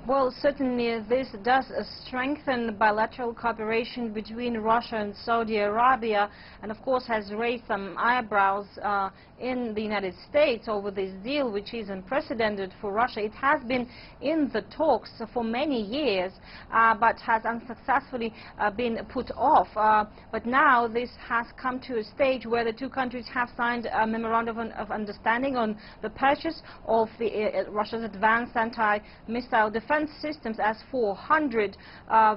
Well, certainly this does strengthen bilateral cooperation between Russia and Saudi Arabia, and of course has raised some eyebrows in the United States over this deal, which is unprecedented for Russia. It has been in the talks for many years, but has unsuccessfully been put off. But now this has come to a stage where the two countries have signed a memorandum of understanding on the purchase of Russia's advanced anti-missile defense systems S-400.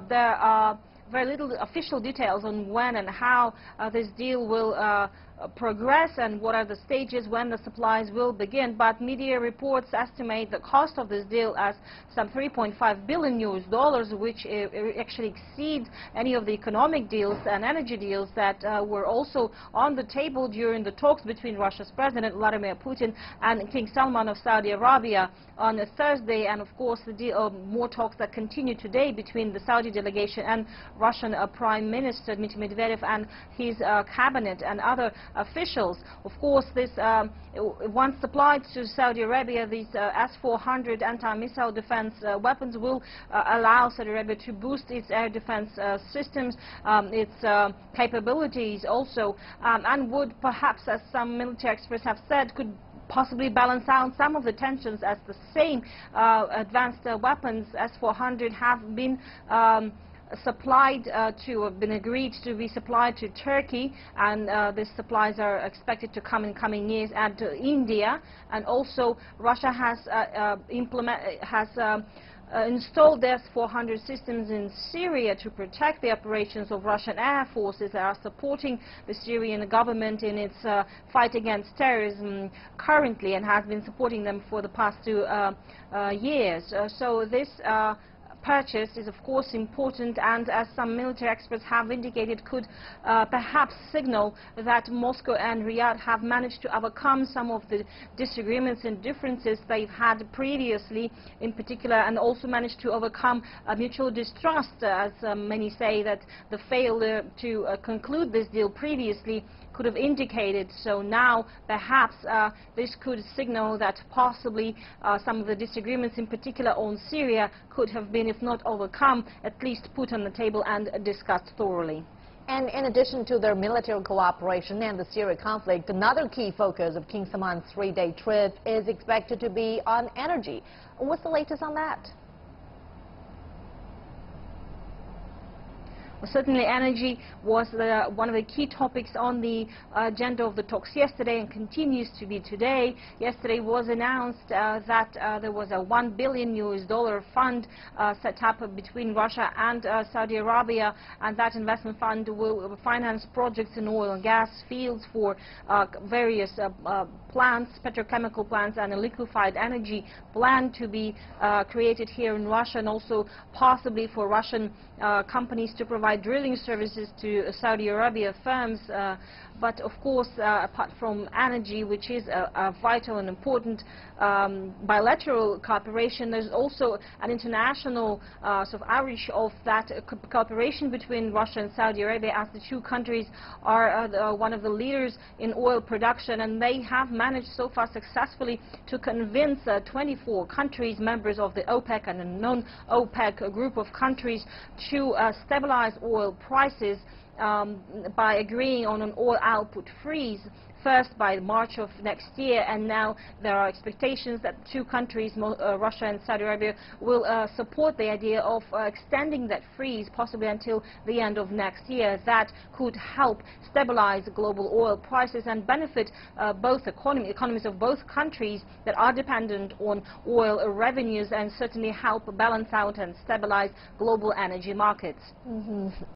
There are very little official details on when and how this deal will progress and what are the stages when the supplies will begin, but media reports estimate the cost of this deal as some $3.5 billion, which actually exceeds any of the economic deals and energy deals that were also on the table during the talks between Russia's President Vladimir Putin and King Salman of Saudi Arabia on a Thursday, and of course the deal, more talks that continue today between the Saudi delegation and Russian Prime Minister Dmitry Medvedev and his cabinet and other officials. Of course, this once supplied to Saudi Arabia, these S-400 anti-missile defense weapons will allow Saudi Arabia to boost its air defense systems, its capabilities also, and would perhaps, as some military experts have said, could possibly balance out some of the tensions, as the same advanced weapons S-400 have been been agreed to be supplied to Turkey, and these supplies are expected to come in coming years, and to India. And also Russia has installed S-400 systems in Syria to protect the operations of Russian air forces that are supporting the Syrian government in its fight against terrorism currently, and has been supporting them for the past 2 years. So this purchase is of course important, and as some military experts have indicated, could perhaps signal that Moscow and Riyadh have managed to overcome some of the disagreements and differences they've had previously in particular, and also managed to overcome mutual distrust, as many say that the failure to conclude this deal previously could have indicated. So now perhaps this could signal that possibly some of the disagreements, in particular on Syria, could have been, if not overcome, at least put on the table and discussed thoroughly. And in addition to their military cooperation and the Syria conflict, another key focus of King Salman's 3-day trip is expected to be on energy. What's the latest on that? Well, certainly energy was one of the key topics on the agenda of the talks yesterday, and continues to be today. Yesterday was announced that there was a $1 billion fund set up between Russia and Saudi Arabia, and that investment fund will finance projects in oil and gas fields for various plants, petrochemical plants, and a liquefied energy plant to be created here in Russia, and also possibly for Russian companies to provide drilling services to Saudi Arabia firms. But of course, apart from energy, which is a vital and important bilateral cooperation, there's also an international sort of outreach of that cooperation between Russia and Saudi Arabia, as the two countries are one of the leaders in oil production, and they have managed so far successfully to convince 24 countries, members of the OPEC and a non-OPEC group of countries, to stabilize oil prices by agreeing on an oil output freeze, first by March of next year, and now there are expectations that two countries, Russia and Saudi Arabia, will support the idea of extending that freeze possibly until the end of next year. That could help stabilize global oil prices and benefit both economies of both countries that are dependent on oil revenues, and certainly help balance out and stabilize global energy markets.